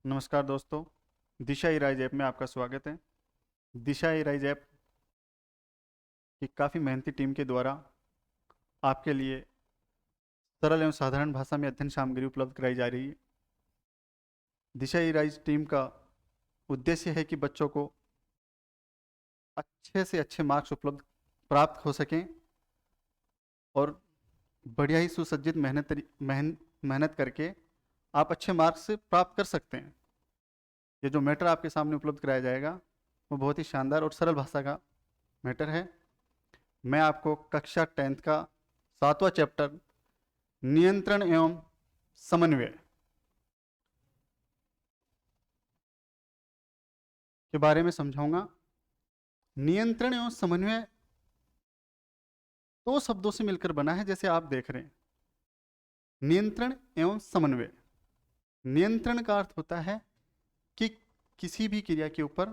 नमस्कार दोस्तों। दिशा इराइज ऐप में आपका स्वागत है। दिशा इराइज ऐप की काफ़ी मेहनती टीम के द्वारा आपके लिए सरल एवं साधारण भाषा में अध्ययन सामग्री उपलब्ध कराई जा रही है। दिशा इराइज टीम का उद्देश्य है कि बच्चों को अच्छे से अच्छे मार्क्स उपलब्ध प्राप्त हो सकें और बढ़िया ही सुसज्जित मेहनत करके आप अच्छे मार्क्स प्राप्त कर सकते हैं। ये जो मैटर आपके सामने उपलब्ध कराया जाएगा वो बहुत ही शानदार और सरल भाषा का मैटर है। मैं आपको कक्षा 10th का 7वां चैप्टर नियंत्रण एवं समन्वय के बारे में समझाऊंगा। नियंत्रण एवं समन्वय दो शब्दों से मिलकर बना है, जैसे आप देख रहे हैं। नियंत्रण एवं समन्वय। नियंत्रण का अर्थ होता है कि किसी भी क्रिया के ऊपर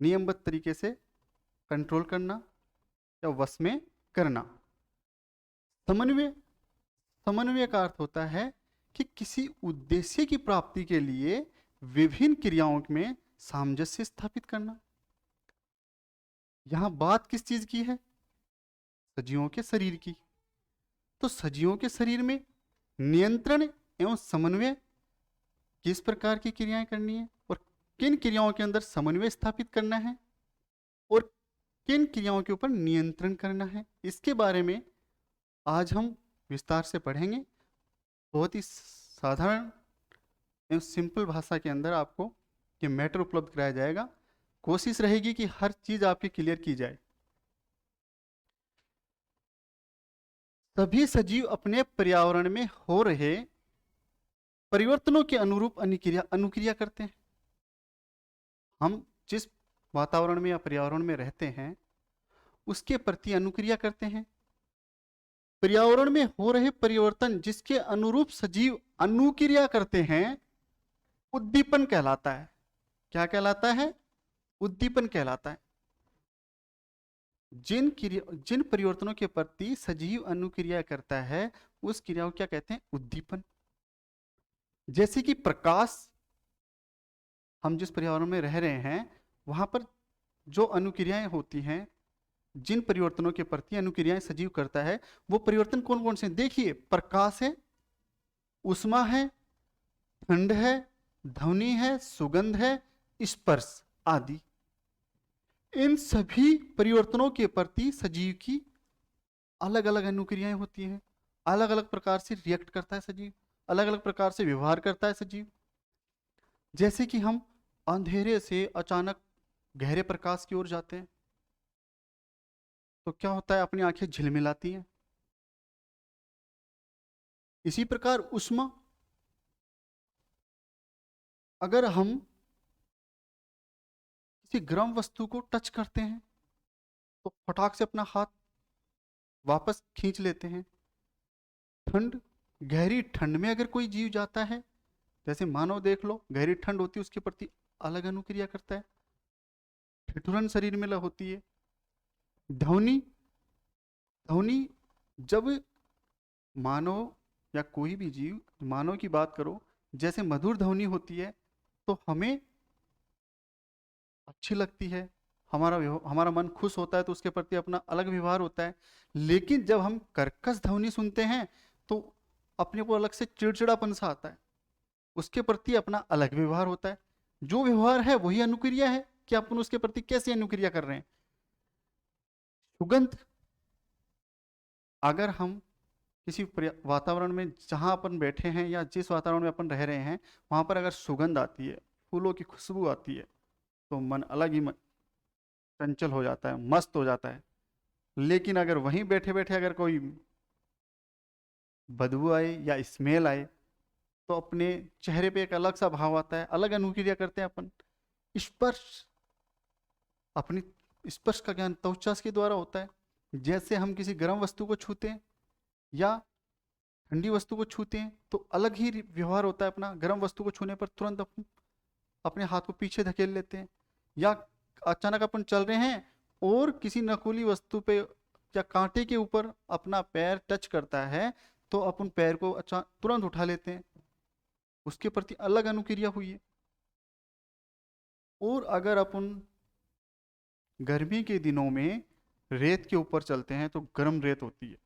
नियमबद्ध तरीके से कंट्रोल करना या वश में करना। समन्वय समन्वय का अर्थ होता है कि किसी उद्देश्य की प्राप्ति के लिए विभिन्न क्रियाओं में सामंजस्य स्थापित करना। यहां बात किस चीज की है? सजीवों के शरीर की। तो सजीवों के शरीर में नियंत्रण एवं समन्वय किस प्रकार की क्रियाएं करनी है और किन क्रियाओं के अंदर समन्वय स्थापित करना है और किन क्रियाओं के ऊपर नियंत्रण करना है, इसके बारे में आज हम विस्तार से पढ़ेंगे। बहुत ही साधारण एवं सिंपल भाषा के अंदर आपको ये मैटर उपलब्ध कराया जाएगा। कोशिश रहेगी कि हर चीज आपकी क्लियर की जाए। सभी सजीव अपने पर्यावरण में हो रहे परिवर्तनों के अनुरूप अनुक्रिया करते हैं। हम जिस वातावरण में या पर्यावरण में रहते हैं उसके प्रति अनुक्रिया करते हैं। पर्यावरण में हो रहे परिवर्तन जिसके अनुरूप सजीव अनुक्रिया करते हैं उद्दीपन कहलाता है। क्या कहलाता है? उद्दीपन कहलाता है। जिन परिवर्तनों के प्रति सजीव अनुक्रिया करता है उस क्रिया को क्या कहते हैं? उद्दीपन। जैसे कि प्रकाश, हम जिस पर्यावरण में रह रहे हैं वहां पर जो अनुक्रियाएं होती हैं, जिन परिवर्तनों के प्रति अनुक्रियाएं सजीव करता है वो परिवर्तन कौन कौन से? देखिए, प्रकाश है, उष्मा है, ठंड है, ध्वनि है, सुगंध है, स्पर्श आदि। इन सभी परिवर्तनों के प्रति सजीव की अलग अलग अनुक्रियाएं होती हैं। अलग अलग प्रकार से रिएक्ट करता है सजीव, अलग अलग प्रकार से व्यवहार करता है सजीव। जैसे कि हम अंधेरे से अचानक गहरे प्रकाश की ओर जाते हैं तो क्या होता है? अपनी आंखें झिलमिलाती हैं। इसी प्रकार उष्मा, अगर हम किसी गर्म वस्तु को टच करते हैं तो फटाक से अपना हाथ वापस खींच लेते हैं। ठंड, गहरी ठंड में अगर कोई जीव जाता है, जैसे मानव देख लो, गहरी ठंड होती है उसके प्रति अलग अनुक्रिया करता है, ठिठुरन शरीर में होती है। ध्वनि, ध्वनि जब मानव या कोई भी जीव, मानव की बात करो, जैसे मधुर ध्वनि होती है तो हमें अच्छी लगती है, हमारा मन खुश होता है तो उसके प्रति अपना अलग व्यवहार होता है। लेकिन जब हम कर्कश ध्वनि सुनते हैं तो अपने को अलग से चिड़चिड़ापन सा आता है, उसके प्रति अपना अलग व्यवहार होता है। जो व्यवहार है वही अनुक्रिया है कि अपन उसके प्रति कैसे अनुक्रिया कर रहे हैं। सुगंध, अगर हम किसी वातावरण में जहां अपन बैठे हैं या जिस वातावरण में अपन रह रहे हैं वहां पर अगर सुगंध आती है, फूलों की खुशबू आती है तो मन अलग ही चंचल हो जाता है, मस्त हो जाता है। लेकिन अगर वहीं बैठे बैठे अगर कोई बदबू आए या स्मेल आए तो अपने चेहरे पे एक अलग सा भाव आता है, अलग अनुक्रिया करते हैं अपन। स्पर्श, अपनी स्पर्श का ज्ञान त्वचा के द्वारा होता है। जैसे हम किसी गर्म वस्तु को छूते हैं या ठंडी वस्तु को छूते हैं तो अलग ही व्यवहार होता है अपना। गर्म वस्तु को छूने पर तुरंत अपने हाथ को पीछे धकेल लेते हैं, या अचानक अपन चल रहे हैं और किसी नकुली वस्तु पे या कांटे के ऊपर अपना पैर टच करता है तो अपन पैर को तुरंत उठा लेते हैं। उसके प्रति अलग अनुक्रिया हुई है। और अगर अपन गर्मी के दिनों में रेत के ऊपर चलते हैं तो गर्म रेत होती है,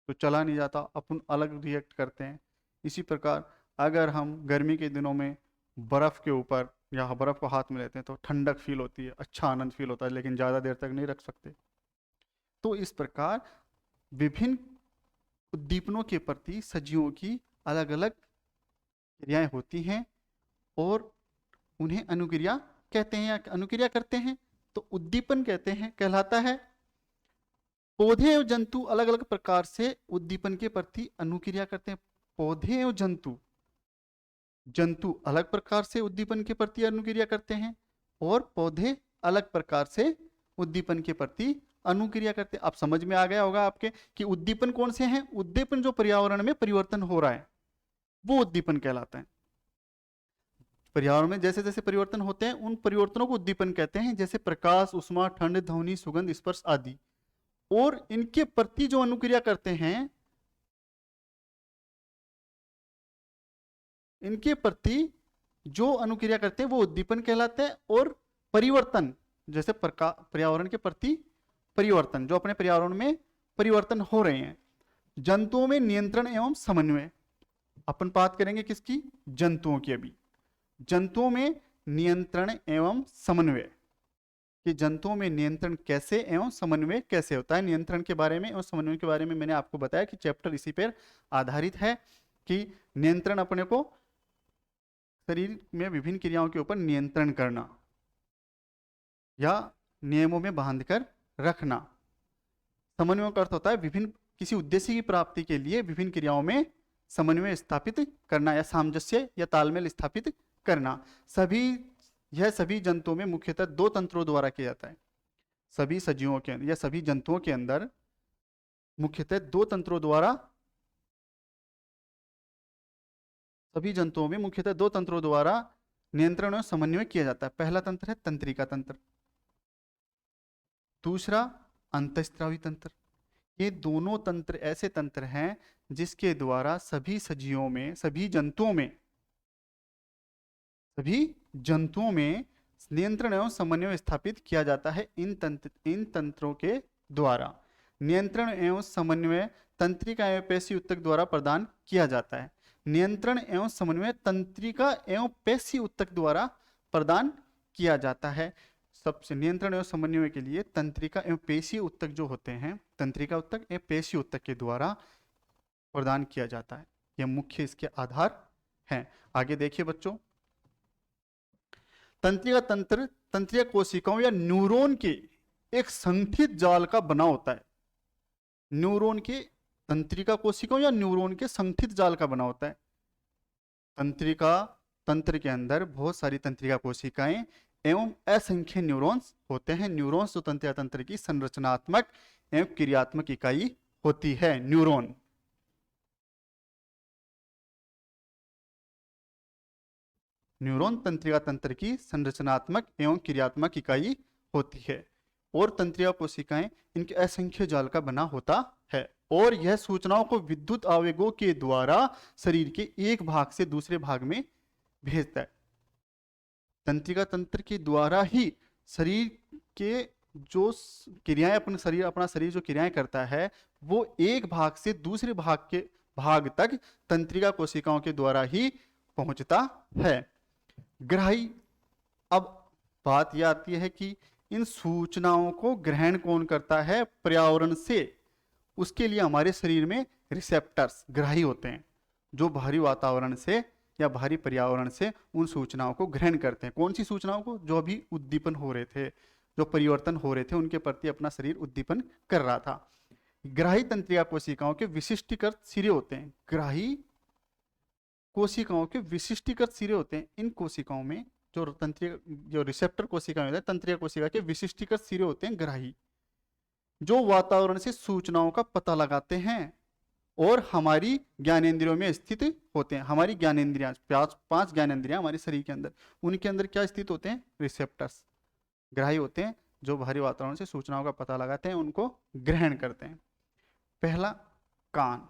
तो चला नहीं जाता, अपन अलग रिएक्ट करते हैं। इसी प्रकार अगर हम गर्मी के दिनों में बर्फ़ के ऊपर या बर्फ़ को हाथ में लेते हैं तो ठंडक फील होती है, अच्छा आनंद फील होता है, लेकिन ज़्यादा देर तक नहीं रख सकते। तो इस प्रकार विभिन्न उद्दीपनों के प्रति सजीवों की अलग अलग क्रियाएं होती हैं और उन्हें अनुक्रिया कहते हैं या अनुक्रिया करते हैं, तो उद्दीपन कहते हैं, कहलाता है। पौधे और जंतु अलग अलग प्रकार से उद्दीपन के प्रति अनुक्रिया करते हैं। पौधे और जंतु अलग प्रकार से उद्दीपन के प्रति अनुक्रिया करते हैं और पौधे अलग प्रकार से उद्दीपन के प्रति अनुक्रिया करते हैं। अब समझ में आ गया होगा आपके कि उद्दीपन कौन से हैं। उद्दीपन जो पर्यावरण में परिवर्तन हो रहा है वो उद्दीपन कहलाता है। पर्यावरण में जैसे जैसे परिवर्तन होते हैं उन परिवर्तनों को उद्दीपन कहते हैं, जैसे प्रकाश, उष्मा, ठंड, ध्वनि, सुगंध, स्पर्श आदि। और इनके प्रति जो अनुक्रिया करते हैं, इनके प्रति जो अनुक्रिया करते हैं वो उद्दीपन कहलाते हैं। और परिवर्तन, जैसे पर्यावरण के प्रति परिवर्तन, जो अपने पर्यावरण में परिवर्तन हो रहे हैं। जंतुओं में नियंत्रण एवं समन्वय, अपन बात करेंगे किसकी, जंतुओं की। अभी जंतुओं में नियंत्रण एवं समन्वय, कि जंतुओं में नियंत्रण कैसे एवं समन्वय कैसे होता है। नियंत्रण के बारे में और समन्वय के बारे में मैंने आपको बताया कि चैप्टर इसी पर आधारित है, कि नियंत्रण अपने को शरीर में विभिन्न क्रियाओं के ऊपर नियंत्रण करना या नियमों में बांधकर रखना। समन्वय का अर्थ होता है विभिन्न किसी उद्देश्य की प्राप्ति के लिए विभिन्न क्रियाओं में समन्वय स्थापित करना या सामंजस्य या तालमेल स्थापित करना। यह सभी जंतुओं में मुख्यतः दो तंत्रों द्वारा किया जाता है। सभी सजीवों के या सभी जंतुओं के अंदर मुख्यतः दो तंत्रों द्वारा, सभी जंतुओं में मुख्यतः दो तंत्रों द्वारा नियंत्रण और समन्वय किया जाता है। पहला तंत्र है तंत्रिका तंत्र, दूसरा अंतःस्रावी तंत्र। ये दोनों तंत्र ऐसे तंत्र हैं जिसके द्वारा सभी सजीवों में, सभी जंतुओं में नियंत्रण एवं समन्वय स्थापित किया जाता है। इन तंत्रों के द्वारा नियंत्रण एवं समन्वय तंत्रिका एवं पेशी ऊतक द्वारा प्रदान किया जाता है। नियंत्रण एवं समन्वय तंत्रिका एवं पेशी ऊतक द्वारा प्रदान किया जाता है। सबसे नियंत्रण एवं समन्वय के लिए तंत्रिका एवं पेशी ऊतक जो होते हैं, तंत्रिका ऊतक एवं पेशी ऊतक के द्वारा प्रदान किया जाता है। यह मुख्य इसके आधार हैं। आगे देखिए बच्चों, तंत्रिका तंत्र तंत्रिका कोशिकाओं या न्यूरॉन के एक संगठित जाल का बना होता है। न्यूरॉन के, तंत्रिका कोशिकाओं या न्यूरॉन के संगठित जाल का बना होता है। तंत्रिका तंत्र के अंदर बहुत सारी तंत्रिका कोशिकाएं एवं असंख्य न्यूरॉन्स होते हैं। न्यूरॉन्स तो तंत्रिका तंत्र की संरचनात्मक एवं क्रियात्मक इकाई होती है। न्यूरॉन तंत्रिका तंत्र की संरचनात्मक एवं क्रियात्मक इकाई होती है। और तंत्रिका कोशिकाएं इनके असंख्य जाल का बना होता है और यह सूचनाओं को विद्युत आवेगों के द्वारा शरीर के एक भाग से दूसरे भाग में भेजता है। तंत्रिका तंत्र के द्वारा ही शरीर के जो क्रियाएं, अपना शरीर जो क्रियाएं करता है वो एक भाग से दूसरे भाग तक तंत्रिका कोशिकाओं के द्वारा ही पहुंचता है। ग्राही, अब बात यह आती है कि इन सूचनाओं को ग्रहण कौन करता है पर्यावरण से। उसके लिए हमारे शरीर में रिसेप्टर्स, ग्राही होते हैं, जो बाहरी वातावरण से या बाहरी पर्यावरण से उन सूचनाओं को ग्रहण करते हैं। कौन सी सूचनाओं को, जो अभी उद्दीपन हो रहे थे, जो परिवर्तन हो रहे थे, उनके प्रति अपना शरीर उद्दीपन कर रहा था। ग्राही तंत्रिका कोशिकाओं के विशिष्टीकृत सिरे होते हैं। ग्राही कोशिकाओं के विशिष्टीकृत सिरे होते हैं। इन कोशिकाओं में जो रिसेप्टर कोशिकाएं होते हैं, तंत्रिका कोशिका के विशिष्टीकृत सिरे होते हैं ग्राही, जो वातावरण से सूचनाओं का पता लगाते हैं और हमारी ज्ञानेंद्रियों में स्थित होते हैं। हमारी ज्ञानेंद्रियां, पांच ज्ञानेंद्रियां हमारे शरीर के अंदर, उनके अंदर क्या स्थित होते हैं, रिसेप्टर्स, ग्राही होते हैं, जो बाहरी वातावरण से सूचनाओं का पता लगाते हैं, उनको ग्रहण करते हैं। पहला, कान।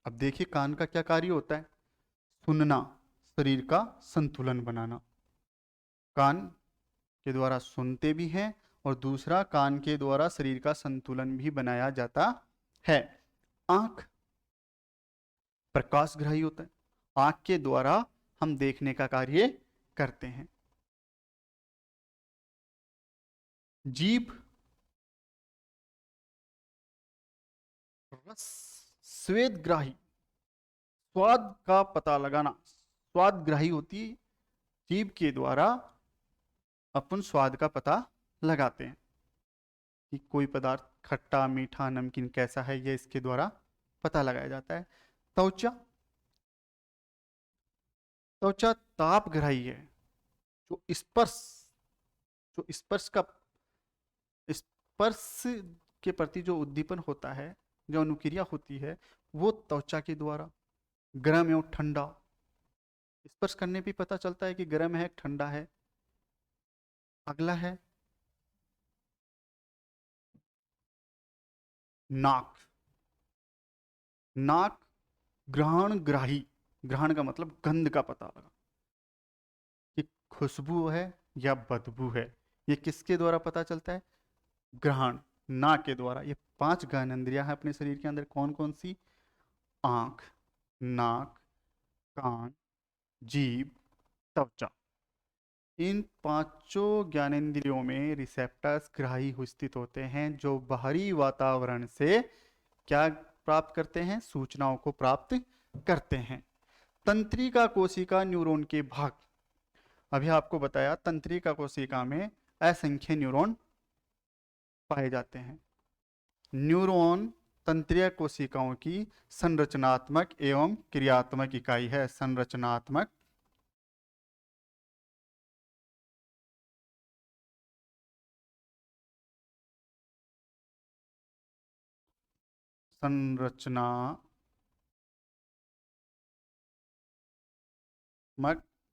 अब देखिए कान का क्या कार्य होता है। सुनना, शरीर का संतुलन बनाना। कान के द्वारा सुनते भी हैं और दूसरा कान के द्वारा शरीर का संतुलन भी बनाया जाता है। आंख प्रकाशग्राही होता है, आंख के द्वारा हम देखने का कार्य करते हैं। जीभ रस स्वेदग्राही, स्वाद का पता लगाना, स्वादग्राही होती है। जीभ के द्वारा अपन स्वाद का पता लगाते हैं कि कोई पदार्थ खट्टा, मीठा, नमकीन कैसा है, यह इसके द्वारा पता लगाया जाता है। त्वचा, त्वचा तापग्राही है। जो स्पर्श, जो स्पर्श के प्रति जो उद्दीपन होता है, जो अनुक्रिया होती है, वो त्वचा के द्वारा गर्म एवं ठंडा, स्पर्श करने पे पता चलता है कि गर्म है ठंडा है। अगला है नाक। नाक ग्रहणग्राही, ग्रहण का मतलब गंध का पता लगा कि खुशबू है या बदबू है, ये किसके द्वारा पता चलता है? ग्रहण, नाक के द्वारा। ये 5 ज्ञानेंद्रियां हैं अपने शरीर के अंदर। कौन कौन सी? आंख, नाक, कान, जीभ, त्वचा। इन 5 ज्ञानेंद्रियों में रिसेप्टर्स ग्राही स्थित होते हैं, जो बाहरी वातावरण से क्या प्राप्त करते हैं? सूचनाओं को प्राप्त करते हैं। तंत्रिका कोशिका न्यूरॉन के भाग, अभी आपको बताया तंत्रिका कोशिका में असंख्य न्यूरॉन पाए जाते हैं। न्यूरॉन तंत्रिका कोशिकाओं की संरचनात्मक एवं क्रियात्मक इकाई है। संरचनात्मक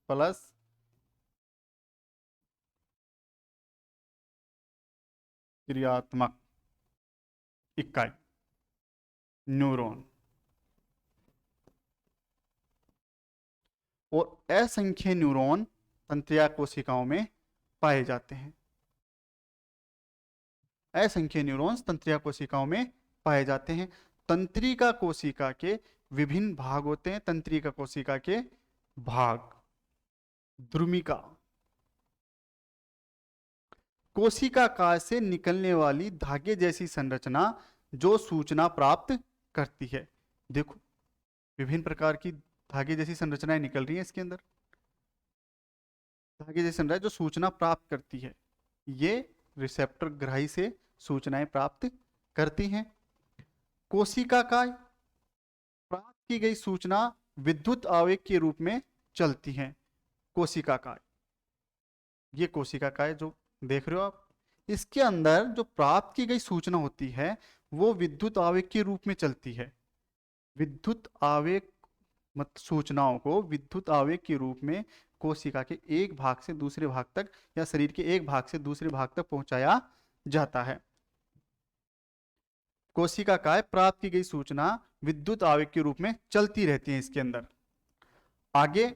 प्लस क्रियात्मक इकाई न्यूरॉन। और असंख्य न्यूरॉन तंत्रिका कोशिकाओं में पाए जाते हैं। असंख्य न्यूरॉन्स तंत्रिका कोशिकाओं में पाए जाते हैं। तंत्रिका कोशिका के विभिन्न भाग होते हैं। तंत्रिका कोशिका के भाग, द्रुमिका, कोशिकाकार से निकलने वाली धागे जैसी संरचना जो सूचना प्राप्त करती है। देखो विभिन्न प्रकार की धागे जैसी संरचनाएं निकल रही हैं इसके अंदर। धागे जैसी संरचना जो सूचना प्राप्त करती है, ये रिसेप्टर ग्राही से सूचनाएं प्राप्त करती हैं। कोशिकाकार प्राप्त की गई सूचना विद्युत आवेग के रूप में चलती है। कोशिकाकार, ये कोशिकाकार जो देख रहे हो आप, इसके अंदर जो प्राप्त की गई सूचना होती है वो विद्युत आवेग के रूप में चलती है। विद्युत आवेग सूचनाओं को विद्युत आवेग के रूप में कोशिका के एक भाग से दूसरे भाग तक या शरीर के एक भाग से दूसरे भाग तक पहुंचाया जाता है। कोशिका काय प्राप्त की गई सूचना विद्युत आवेग के रूप में चलती रहती है इसके अंदर। आगे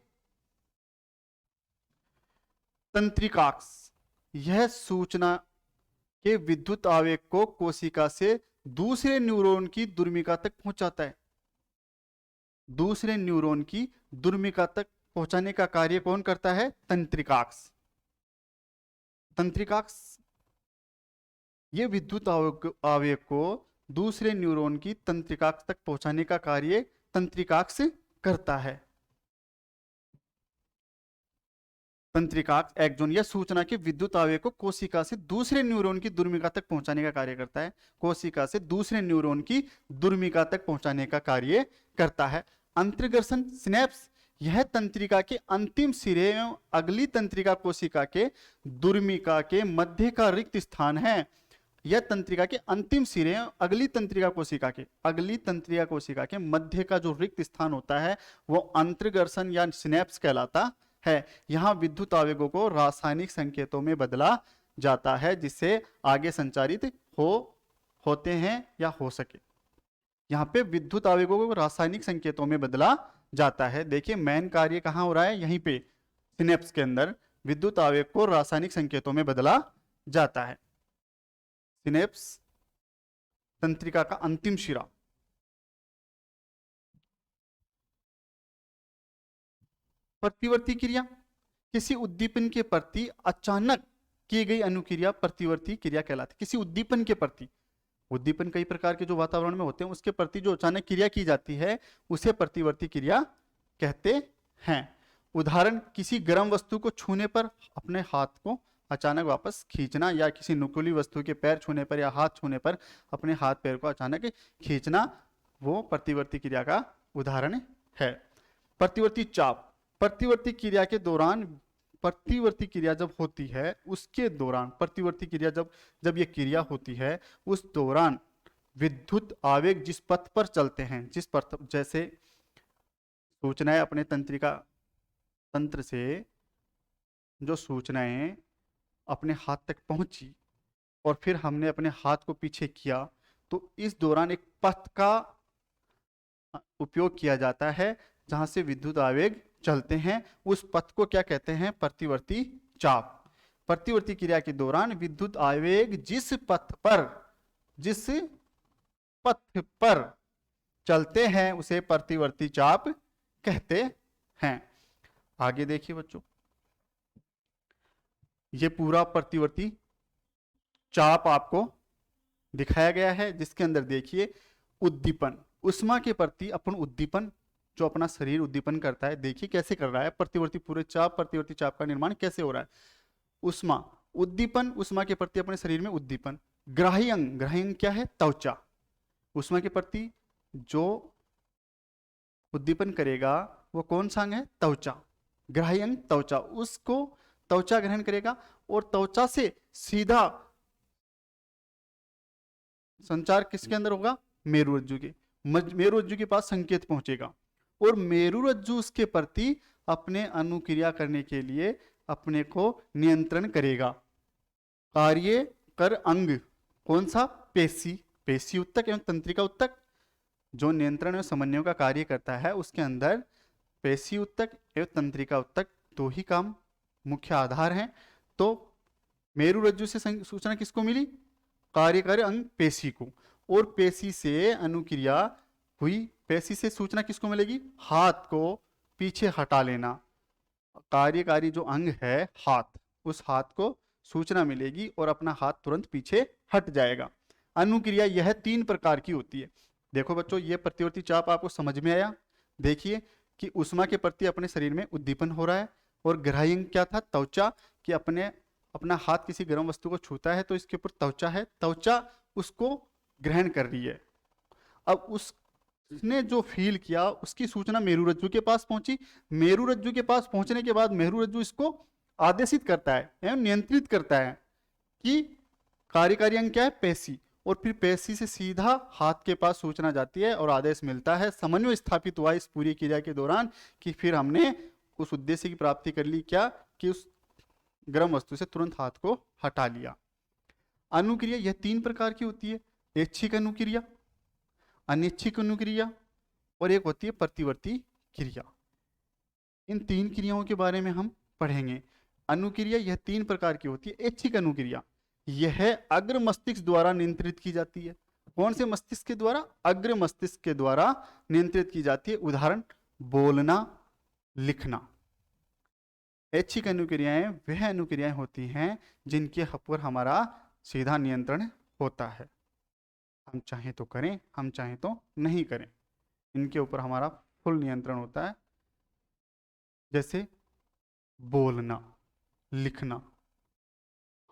तंत्रिकाक्ष, यह सूचना के विद्युत आवेग को कोशिका से दूसरे न्यूरॉन की दुर्मिका तक पहुंचाता है। दूसरे न्यूरॉन की दुर्मिका तक पहुंचाने का कार्य कौन करता है? तंत्रिकाक्ष। तंत्रिकाक्ष ये विद्युत आवेग को दूसरे न्यूरॉन की तंत्रिकाक्ष तक पहुंचाने का कार्य तंत्रिकाक्ष करता है। तंत्रिकाक्ष एक्सॉन यह सूचना के विद्युत आवेग को कोशिका से दूसरे न्यूरॉन की दुर्मिका तक पहुंचाने का कार्य करता है। कोशिका से दूसरे न्यूरॉन की दुर्मिका तक पहुंचाने का कार्य करता है। अंतर्घर्षण सिनेप्स, यह तंत्रिका के अंतिम सिरे एवं अगली तंत्रिका कोशिका के दुर्मिका के मध्य का रिक्त स्थान है। यह तंत्रिका के अंतिम सिरे अगली तंत्रिका कोशिका के मध्य का जो रिक्त स्थान होता है वो अंतर्घर्षण या सिनेप्स कहलाता है। यहाँ विद्युत आवेगों को रासायनिक संकेतों में बदला जाता है जिससे आगे संचारित होते हैं या हो सके। यहाँ पे विद्युत आवेगों को रासायनिक संकेतों में बदला जाता है। देखिए मेन कार्य कहाँ हो रहा है, यहीं पे सिनेप्स के अंदर विद्युत आवेग को रासायनिक संकेतों में बदला जाता है। सिनेप्स तंत्रिका का अंतिम शिरा। प्रतिवर्ती क्रिया, किसी उद्दीपन के प्रति अचानक की गई अनुक्रिया प्रतिवर्ती क्रिया कहलाती है। किसी उद्दीपन के प्रति, उद्दीपन कई प्रकार के जो वातावरण में होते हैं उसके प्रति जो अचानक क्रिया की जाती है उसे प्रतिवर्ती क्रिया कहते हैं। उदाहरण, किसी गर्म वस्तु को छूने पर अपने हाथ को अचानक वापस खींचना, या किसी नुकीली वस्तु के पैर छूने पर या हाथ छूने पर अपने हाथ पैर को अचानक खींचना, वो प्रतिवर्ती क्रिया का उदाहरण है। प्रतिवर्ती चाप, प्रतिवर्ती क्रिया के दौरान, प्रतिवर्ती क्रिया जब होती है उसके दौरान, प्रतिवर्ती क्रिया जब ये क्रिया होती है उस दौरान विद्युत आवेग जिस पथ पर चलते हैं, जिस पथ, जैसे सूचनाएं अपने तंत्र से जो सूचनाएं अपने हाथ तक पहुंची और फिर हमने अपने हाथ को पीछे किया, तो इस दौरान एक पथ का उपयोग किया जाता है जहां से विद्युत आवेग चलते हैं। उस पथ को क्या कहते हैं, प्रतिवर्ती चाप। प्रतिवर्ती क्रिया के दौरान विद्युत आवेग जिस पथ पर चलते हैं उसे प्रतिवर्ती चाप कहते हैं। आगे देखिए बच्चों, ये पूरा प्रतिवर्ती चाप आपको दिखाया गया है, जिसके अंदर देखिए उद्दीपन, उष्मा के प्रति अपन उद्दीपन, जो अपना शरीर उद्दीपन करता है, देखिए कैसे कर रहा है प्रतिवर्ती पूरे चाप, प्रतिवर्ती चाप का निर्माण कैसे हो रहा है। उष्मा, उद्दीपन, उष्मा के प्रति अपने शरीर में उद्दीपन। ग्राही अंग, ग्राही अंग क्या है, त्वचा, उष्मा के प्रति जो उद्दीपन करेगा वो कौन सा अंग है, त्वचा। ग्राही अंग त्वचा, उसको त्वचा ग्रहण करेगा और त्वचा से सीधा संचार किसके अंदर होगा, मेरुरज्जु के, मेरुरज्जु के पास संकेत पहुंचेगा और मेरुरज्जु उसके प्रति अपने अनुक्रिया करने के लिए अपने को नियंत्रण करेगा। कार्य कर अंग कौन सा, पेशी, पेशी उत्तक एवं तंत्रिका उत्तक, जो नियंत्रण एवं समन्वय का कार्य करता है उसके अंदर पेशी उत्तक एवं तंत्रिका उत्तक दो ही काम मुख्य आधार हैं। तो मेरुरज्जु से सूचना किसको मिली, कार्यकारी अंग पेशी को, और पेशी से अनुक्रिया हुई। पेशी से सूचना किसको मिलेगी, हाथ को पीछे हटा लेना, कार्यकारी जो अंग है हाथ, उस हाथ को सूचना मिलेगी और अपना हाथ तुरंत पीछे हट जाएगा। अनुक्रिया यह 3 प्रकार की होती है। देखो बच्चों, ये प्रतिवर्ती चाप आपको समझ में आया। देखिए कि उष्मा के प्रति अपने शरीर में उद्दीपन हो रहा है, और ग्राही अंग क्या था, त्वचा, कि अपना हाथ किसी गर्म वस्तु को छूता है तो इसके ऊपर त्वचा है, त्वचा उसको ग्रहण कर रही है। अब उसने जो फील किया उसकी सूचना मेरुरज्जु के पास पहुंची, मेरुरज्जु के पास पहुंचने के बाद मेरुरज्जु इसको आदेशित करता है एवं नियंत्रित करता है कि कार्यकारी अंग क्या है, पेशी, और फिर पेशी से सीधा हाथ के पास सूचना जाती है और आदेश मिलता है। समन्वय स्थापित हुआ इस पूरी क्रिया के दौरान कि फिर हमने उस उद्देश्य की प्राप्ति कर ली, क्या कि उस गर्म वस्तु से तुरंत हाथ को हटा लिया। अनुक्रिया यह 3 प्रकार की होती है, ऐच्छिक अनुक्रिया, अनैच्छिक अनुक्रिया और एक होती है प्रतिवर्ती क्रिया। इन 3 क्रियाओं के बारे में हम पढ़ेंगे। अनुक्रिया यह 3 प्रकार की होती है। ऐच्छिक अनुक्रिया यह अग्र मस्तिष्क द्वारा नियंत्रित की जाती है। कौन से मस्तिष्क के द्वारा, अग्र मस्तिष्क के द्वारा नियंत्रित की जाती है। उदाहरण, बोलना, लिखना। ऐच्छिक अनुक्रियाएं वह अनुक्रियाएं होती हैं जिनके पर हमारा सीधा नियंत्रण होता है, हम चाहें तो करें, हम चाहें तो नहीं करें, इनके ऊपर हमारा फुल नियंत्रण होता है। जैसे बोलना, लिखना,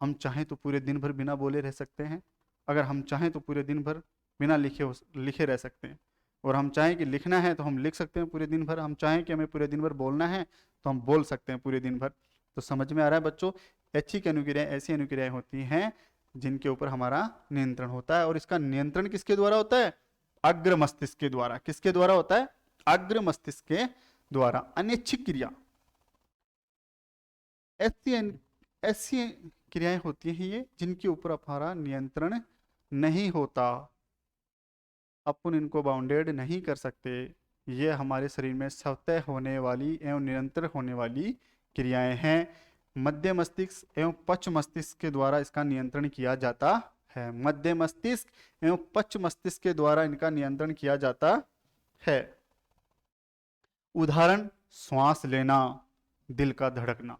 हम चाहें तो पूरे दिन भर बिना बोले रह सकते हैं, अगर हम चाहें तो पूरे दिन भर बिना लिखे रह सकते हैं, और हम चाहें कि लिखना है तो हम लिख सकते हैं पूरे दिन भर, हम चाहें कि हमें पूरे दिन भर बोलना है तो हम बोल सकते हैं पूरे दिन भर। तो समझ में आ रहा है बच्चों, ऐच्छिक अनुक्रियाएं ऐसी अनुक्रियाएं होती हैं जिनके ऊपर हमारा नियंत्रण होता है, और इसका नियंत्रण किसके द्वारा होता है, अग्र मस्तिष्क के द्वारा। किसके द्वारा होता है, अग्र मस्तिष्क के द्वारा। अनैच्छिक क्रिया, ऐसी क्रियाएं होती हैं ये जिनके ऊपर हमारा नियंत्रण नहीं होता, अपन इनको बाउंडेड नहीं कर सकते, ये हमारे शरीर में स्वतः होने वाली एवं निरंतर होने वाली क्रियाएं हैं। मध्य मस्तिष्क एवं पश्च मस्तिष्क के द्वारा इसका नियंत्रण किया जाता है। मध्य मस्तिष्क एवं पश्च मस्तिष्क के द्वारा इनका नियंत्रण किया जाता है। उदाहरण, श्वास लेना, दिल का धड़कना।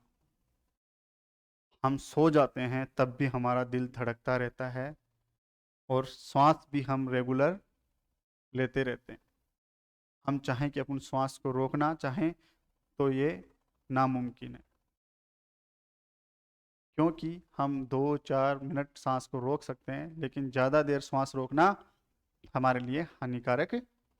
हम सो जाते हैं तब भी हमारा दिल धड़कता रहता है और श्वास भी हम रेगुलर लेते रहते हैं। हम चाहें कि अपन श्वास को रोकना चाहें तो ये नामुमकिन है, क्योंकि हम 2-4 मिनट सांस को रोक सकते हैं, लेकिन ज़्यादा देर श्वास रोकना हमारे लिए हानिकारक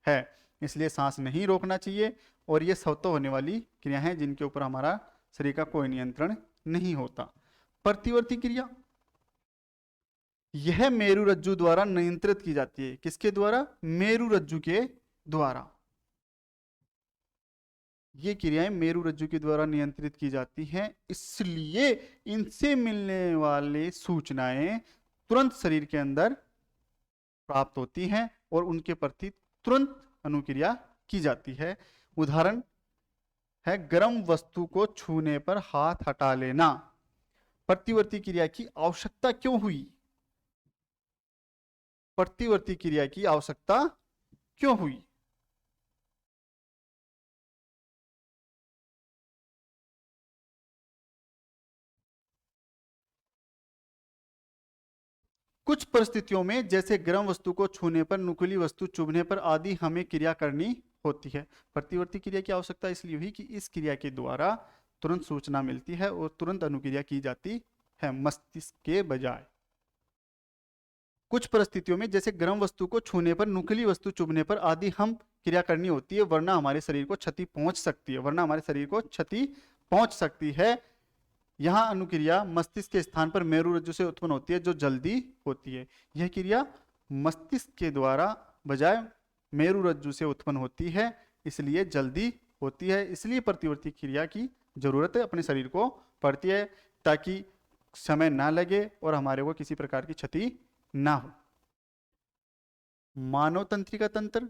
है। इसलिए सांस नहीं रोकना चाहिए। और ये स्वतः होने वाली क्रिया हैं जिनके ऊपर हमारा शरीर का कोई नियंत्रण नहीं होता। प्रतिवर्ती क्रिया, यह मेरुरज्जु द्वारा नियंत्रित की जाती है। किसके द्वारा? मेरुरज्जु के द्वारा। ये क्रियाएं मेरुरज्जु के द्वारा नियंत्रित की जाती हैं, इसलिए इनसे मिलने वाले सूचनाएं तुरंत शरीर के अंदर प्राप्त होती हैं और उनके प्रति तुरंत अनुक्रिया की जाती है। उदाहरण है, गर्म वस्तु को छूने पर हाथ हटा लेना। प्रतिवर्ती क्रिया की आवश्यकता क्यों हुई? प्रतिवर्ती क्रिया की आवश्यकता क्यों हुई? कुछ परिस्थितियों में, जैसे गर्म वस्तु को छूने पर, नुकीली वस्तु चुभने पर आदि, हमें क्रिया करनी होती है। प्रतिवर्ती क्रिया की आवश्यकता इसलिए हुई कि इस क्रिया के द्वारा तुरंत सूचना मिलती है और तुरंत अनुक्रिया की जाती है मस्तिष्क के बजाय। कुछ परिस्थितियों में, जैसे गर्म वस्तु को छूने पर, नुकीली वस्तु चुभने पर आदि, हम क्रिया करनी होती है, वरना हमारे शरीर को क्षति पहुंच सकती है। यहाँ अनुक्रिया मस्तिष्क के स्थान पर मेरुरज्जु से उत्पन्न होती है, जो जल्दी होती है। यह क्रिया मस्तिष्क के द्वारा बजाय मेरुरज्जु से उत्पन्न होती है, इसलिए जल्दी होती है। इसलिए प्रतिवर्ती क्रिया की जरूरत अपने शरीर को पड़ती है, ताकि समय ना लगे और हमारे को किसी प्रकार की क्षति ना हो। मानव तंत्रिका तंत्र,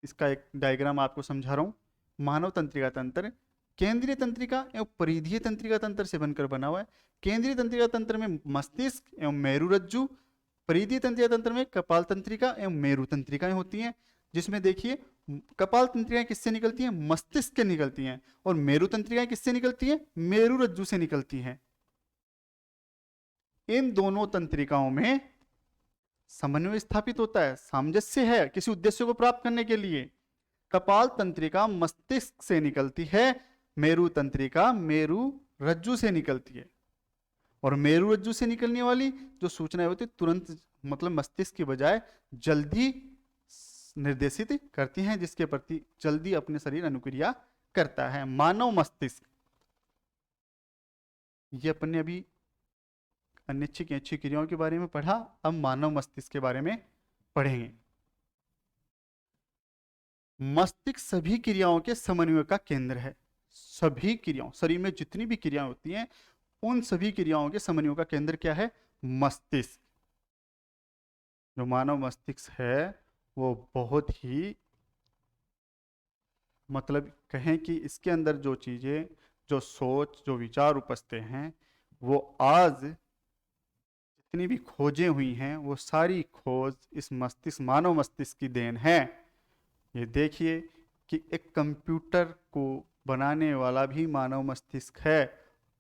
इसका एक डायग्राम आपको समझा रहा हूं। मानव तंत्रिका तंत्र केंद्रीय तंत्रिका एवं परिधीय तंत्रिका तंत्र से बनकर बना हुआ है। केंद्रीय तंत्रिका तंत्र में मस्तिष्क एवं मेरुरज्जु, परिधीय तंत्रिका तंत्र में कपाल तंत्रिका एवं मेरु तंत्रिकाएं होती हैं। जिसमें देखिए, कपाल तंत्रिकाएं किससे निकलती हैं? मस्तिष्क से निकलती हैं। और मेरु तंत्रिकाएं किससे निकलती हैं? मेरुरज्जु से निकलती हैं। इन दोनों तंत्रिकाओं में समन्वय स्थापित होता है, सामंजस्य है किसी उद्देश्य को प्राप्त करने के लिए। कपाल तंत्रिका मस्तिष्क से निकलती है, मेरु तंत्रिका मेरु रज्जु से निकलती है। और मेरु रज्जु से निकलने वाली जो सूचनाएं होती तुरंत, मतलब मस्तिष्क की बजाय जल्दी निर्देशित करती हैं, जिसके प्रति जल्दी अपने शरीर अनुक्रिया करता है। मानव मस्तिष्क, ये अपने अभी अनिच्छिक ऐच्छिक क्रियाओं के बारे में पढ़ा, अब मानव मस्तिष्क के बारे में पढ़ेंगे। मस्तिष्क सभी क्रियाओं के समन्वय का केंद्र है। सभी क्रियाओं, शरीर में जितनी भी क्रियाएं होती हैं, उन सभी क्रियाओं के समन्वय का केंद्र क्या है? मस्तिष्क। जो मानव मस्तिष्क है वो बहुत ही, मतलब कहें कि इसके अंदर जो चीजें, जो सोच, जो विचार उपजते हैं, वो आज जितनी भी खोजें हुई हैं, वो सारी खोज इस मस्तिष्क, मानव मस्तिष्क की देन है। ये देखिए कि एक कंप्यूटर को बनाने वाला भी मानव मस्तिष्क है,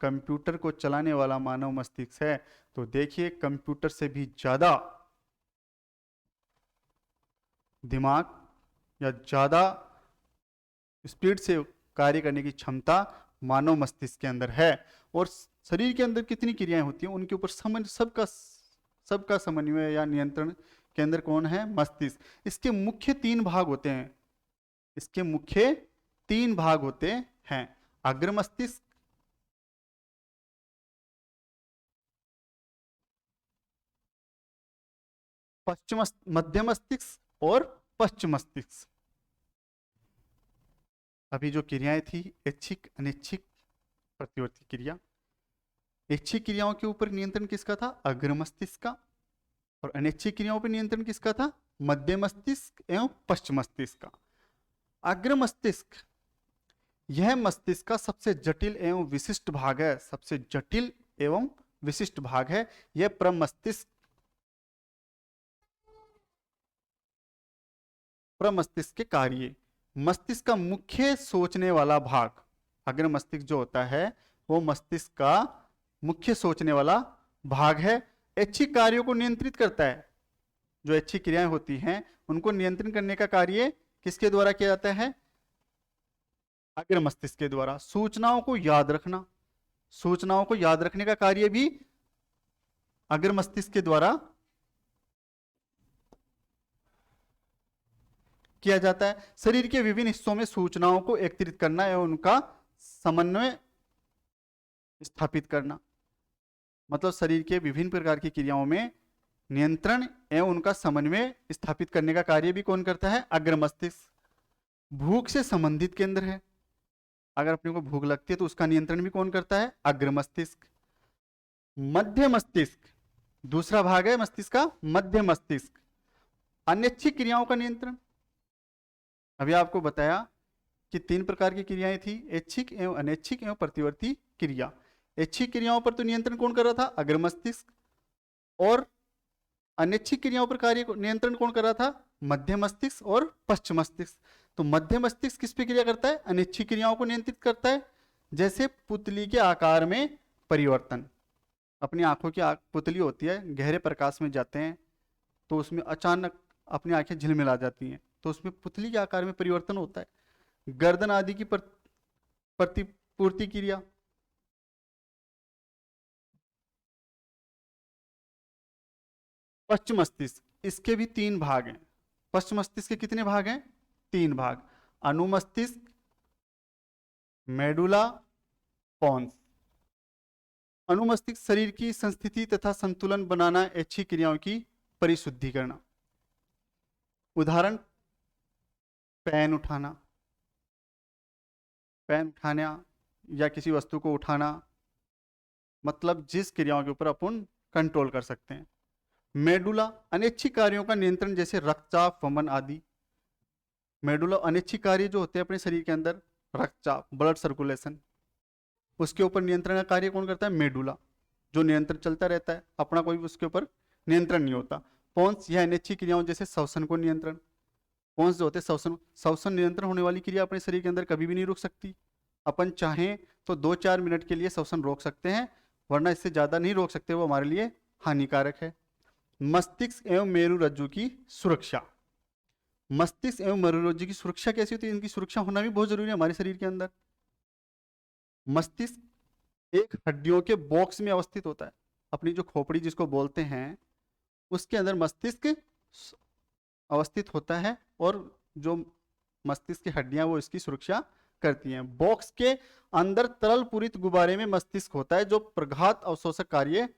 कंप्यूटर को चलाने वाला मानव मस्तिष्क है। तो देखिए, कंप्यूटर से भी ज्यादा दिमाग या ज्यादा स्पीड से कार्य करने की क्षमता मानव मस्तिष्क के अंदर है। और शरीर के अंदर कितनी क्रियाएं होती हैं, उनके ऊपर सबका समन्वय या नियंत्रण केंद्र कौन है? मस्तिष्क। इसके मुख्य 3 भाग होते हैं। इसके मुख्य 3 भाग होते हैं: अग्र मस्तिष्क, पश्चिम मध्य मस्तिष्क और पश्चिम मस्तिष्क। अभी जो क्रियाएं थी, ऐच्छिक, अनैच्छिक, प्रतिवर्ती क्रिया, ऐच्छिक क्रियाओं के ऊपर नियंत्रण किसका था? अग्र मस्तिष्क का। और अनैच्छिक क्रियाओं पर नियंत्रण किसका था? मध्य मस्तिष्क एवं पश्च मस्तिष्क का। अग्र मस्तिष्क, यह मस्तिष्क का सबसे जटिल एवं विशिष्ट भाग है, सबसे जटिल एवं विशिष्ट भाग है। यह प्रमस्तिष्क के कार्य, मस्तिष्क का मुख्य सोचने वाला भाग, अग्र मस्तिष्क जो होता है वो मस्तिष्क का मुख्य सोचने वाला भाग है। ऐच्छिक कार्यों को नियंत्रित करता है, जो ऐच्छिक क्रियाएं होती हैं उनको नियंत्रण करने का कार्य किसके द्वारा किया जाता है? अग्र मस्तिष्क के द्वारा। सूचनाओं को याद रखना, सूचनाओं को याद रखने का कार्य भी अग्र मस्तिष्क के द्वारा किया जाता है। शरीर के विभिन्न हिस्सों में सूचनाओं को एकत्रित करना एवं उनका समन्वय स्थापित करना, मतलब शरीर के विभिन्न प्रकार की क्रियाओं में नियंत्रण एवं उनका समन्वय स्थापित करने का कार्य भी कौन करता है? अग्र मस्तिष्क। भूख से संबंधित केंद्र है, अगर अपने को भूख लगती है तो उसका नियंत्रण भी कौन करता है? अग्र मस्तिष्क। मध्य मस्तिष्क, दूसरा भाग है मस्तिष्क का मध्य मस्तिष्क, अनैच्छिक क्रियाओं का नियंत्रण। अभी आपको बताया कि 3 प्रकार की क्रियाएं थी, ऐच्छिक एवं अनैच्छिक एवं प्रतिवर्ती क्रिया। ऐच्छिक क्रियाओं पर तो नियंत्रण कौन कर रहा था? अग्र मस्तिष्क। और अनैच्छिक क्रियाओं पर कार्य नियंत्रण कौन कर रहा था? मध्य मस्तिष्क और पश्च मस्तिष्क। तो मध्य मस्तिष्क किस पे क्रिया करता है? अनैच्छिक क्रियाओं को नियंत्रित करता है, जैसे पुतली के आकार में परिवर्तन। अपनी आंखों की पुतली होती है, गहरे प्रकाश में जाते हैं तो उसमें अचानक अपनी आंखें झिलमिला जाती हैं, तो उसमें पुतली के आकार में परिवर्तन होता है। गर्दन आदि की प्रतिपूर्ति क्रिया, पश्च मस्तिष्क, इसके भी 3 भाग हैं। पश्च मस्तिष्क के कितने भाग हैं? 3 भाग। अनुमस्तिष्क, मेडुला, पोन्स। अनुमस्तिष्क शरीर की संस्थिति तथा संतुलन बनाना, ऐच्छिक क्रियाओं की परिशुद्धि करना। उदाहरण, पेन उठाना, पेन उठाना या किसी वस्तु को उठाना, मतलब जिस क्रियाओं के ऊपर अपन कंट्रोल कर सकते हैं। मेडुला, अनैच्छिक कार्यों का नियंत्रण, जैसे रक्तचाप, वमन आदि। मेडुला अनैच्छिक कार्य जो होते हैं अपने शरीर के अंदर, रक्तचाप, ब्लड सर्कुलेशन, उसके ऊपर नियंत्रण का कार्य कौन करता है? मेडुला। जो नियंत्रण चलता रहता है, अपना कोई उसके ऊपर नियंत्रण नहीं होता। पोन्स, यह अनैच्छिक क्रियाओं जैसे श्वसन को नियंत्रण। पोन्स जो होते हैं श्वसन नियंत्रण होने वाली क्रिया अपने शरीर के अंदर कभी भी नहीं रुक सकती। अपन चाहें तो 2-4 मिनट के लिए श्वसन रोक सकते हैं, वरना इससे ज्यादा नहीं रोक सकते, वो हमारे लिए हानिकारक है। मस्तिष्क एवं मेरुरज्जु की सुरक्षा, मस्तिष्क एवं मेरुरज्जु की सुरक्षा कैसी होती है? इनकी सुरक्षा होना भी बहुत जरूरी है हमारे शरीर के अंदर। मस्तिष्क एक हड्डियों के बॉक्स में अवस्थित होता है, अपनी जो खोपड़ी जिसको बोलते हैं उसके अंदर मस्तिष्क अवस्थित होता है, और जो मस्तिष्क की हड्डियां वो इसकी सुरक्षा करती हैं। बॉक्स के अंदर तरल पूरित गुब्बारे में मस्तिष्क होता है जो प्रघात अवशोषक कार्य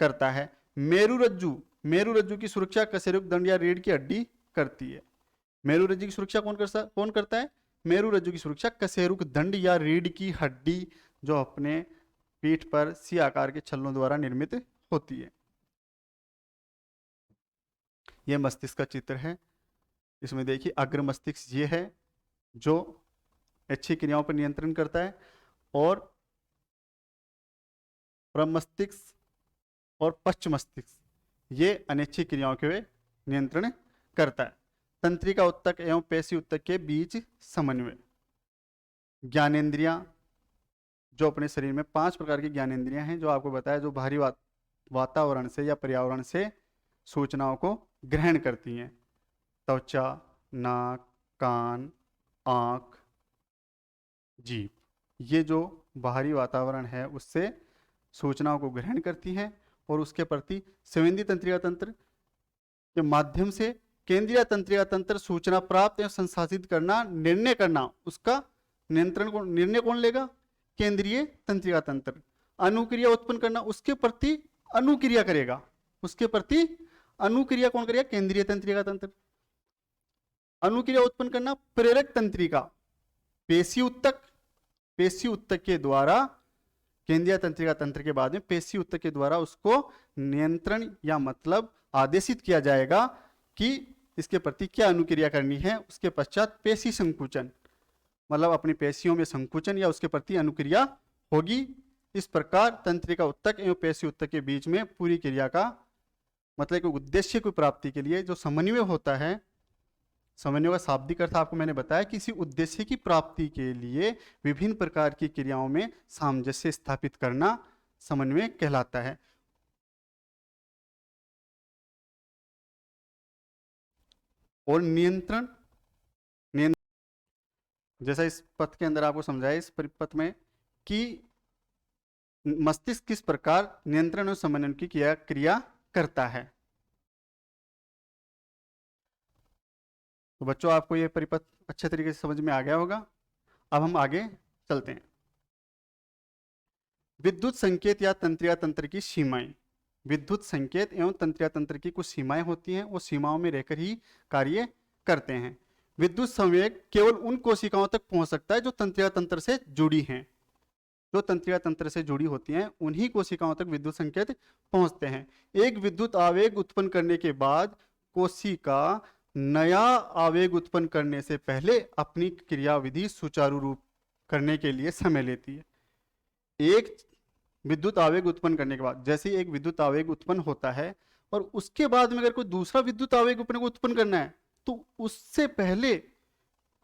करता है। मेरुरज्जु, मेरुरज्जु की सुरक्षा कशेरुक दंड या रीढ़ की हड्डी करती है। मेरुरज्जु की सुरक्षा कौन करता है? मेरुरज्जु की सुरक्षा कशेरुक दंड या रीढ़ की हड्डी, जो अपने पीठ पर सी आकार के छल्लों द्वारा निर्मित होती है। यह मस्तिष्क का चित्र है। इसमें देखिए अग्र मस्तिष्क ये है जो ऐच्छिक क्रियाओं पर नियंत्रण करता है, और प्रमस्तिष्क और पश्च मस्तिष्क ये अनैच्छिक क्रियाओं के नियंत्रण करता है। तंत्रिका उत्तक एवं पेशी उत्तक के बीच समन्वय। ज्ञानेंद्रियां, जो अपने शरीर में 5 प्रकार की ज्ञानेंद्रियां हैं, जो आपको बताया, जो बाहरी वातावरण से या पर्यावरण से सूचनाओं को ग्रहण करती हैं। त्वचा, नाक, कान, आंख, जीभ, ये जो बाहरी वातावरण है उससे सूचनाओं को ग्रहण करती हैं, और उसके प्रति संवेदी तंत्रिका तंत्र के माध्यम से केंद्रीय तंत्रिका तंत्र सूचना प्राप्त एवं संसाधित करना, निर्णय करना, उसका निर्णय कौन लेगा? केंद्रीय तंत्रिका तंत्र। अनुक्रिया उत्पन्न करना, उसके प्रति अनुक्रिया करेगा, उसके प्रति अनुक्रिया कौन करेगा? केंद्रीय तंत्रिका तंत्र। अनुक्रिया उत्पन्न करना, प्रेरक तंत्रिका, पेशी उत्तक, पेशी उत्तक के द्वारा, केंद्रीय तंत्रिका तंत्र के बाद में पेशी उत्तक के द्वारा उसको नियंत्रण या मतलब आदेशित किया जाएगा कि इसके प्रति क्या अनुक्रिया करनी है, उसके पश्चात पेशी संकुचन, मतलब अपनी पेशियों में संकुचन या उसके प्रति अनुक्रिया होगी। इस प्रकार तंत्रिका उत्तक एवं पेशी उत्तक के बीच में पूरी क्रिया का मतलब कि उद्देश्य की प्राप्ति के लिए जो समन्वय होता है, समन्वय का शाब्दिक अर्थ आपको मैंने बताया, किसी उद्देश्य की प्राप्ति के लिए विभिन्न प्रकार की क्रियाओं में सामंजस्य स्थापित करना समन्वय कहलाता है। और नियंत्रण, जैसा इस पथ के अंदर आपको समझाया इस परिपथ में कि मस्तिष्क किस प्रकार नियंत्रण और समन्वय की क्रिया करता है। तो बच्चों आपको यह परिपथ अच्छे तरीके से समझ में आ गया होगा। अब हम आगे चलते हैं। विद्युत संकेत या तंत्रिका तंत्र की सीमाएं। विद्युत संकेत एवं तंत्रिका तंत्र की कुछ सीमाएं होती हैं, वो सीमाओं में रहकर ही कार्य करते हैं। विद्युत संवेग केवल उन कोशिकाओं तक पहुंच सकता है जो तंत्रिका तंत्र से जुड़ी हैं। जो तंत्रिका तंत्र से जुड़ी होती हैं उन्हीं कोशिकाओं तक विद्युत संकेत पहुंचते हैं। एक विद्युत आवेग उत्पन्न करने के बाद कोशिका नया आवेग उत्पन्न करने से पहले अपनी क्रियाविधि सुचारू रूप करने के लिए समय लेती है। एक विद्युत आवेग उत्पन्न करने के बाद, जैसे एक विद्युत आवेग उत्पन्न होता है और उसके बाद में अगर कोई दूसरा विद्युत आवेग अपने को उत्पन्न करना है तो उससे पहले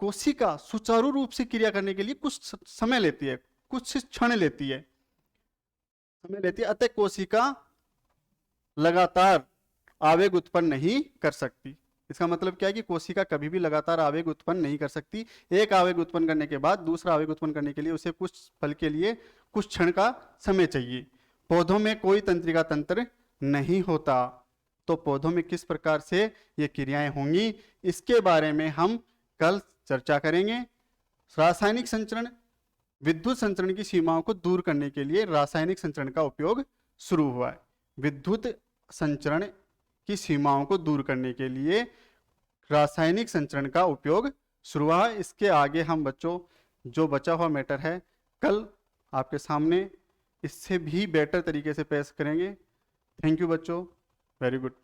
कोशिका सुचारू रूप से क्रिया करने के लिए कुछ समय लेती है, कुछ क्षण लेती है, समय लेती है। अतः कोशिका लगातार आवेग उत्पन्न नहीं कर सकती। इसका मतलब क्या है कि कोशिका कभी भी लगातार आवेग उत्पन्न नहीं कर सकती। एक आवेग उत्पन्न करने के बाद दूसरा आवेग उत्पन्न करने के लिए उसे कुछ पल के लिए कुछ क्षण का समय चाहिए। पौधों में कोई तंत्रिका तंत्र नहीं होता, तो पौधों में किस प्रकार से ये क्रियाएं होंगी इसके बारे में हम कल चर्चा करेंगे। रासायनिक संचरण, विद्युत संचरण की सीमाओं को दूर करने के लिए रासायनिक संचरण का उपयोग शुरू हुआ है। विद्युत संचरण की सीमाओं को दूर करने के लिए रासायनिक संचरण का उपयोग शुरू हुआ है। इसके आगे हम बच्चों जो बचा हुआ मैटर है कल आपके सामने इससे भी बेटर तरीके से पेश करेंगे। थैंक यू बच्चों, वेरी गुड।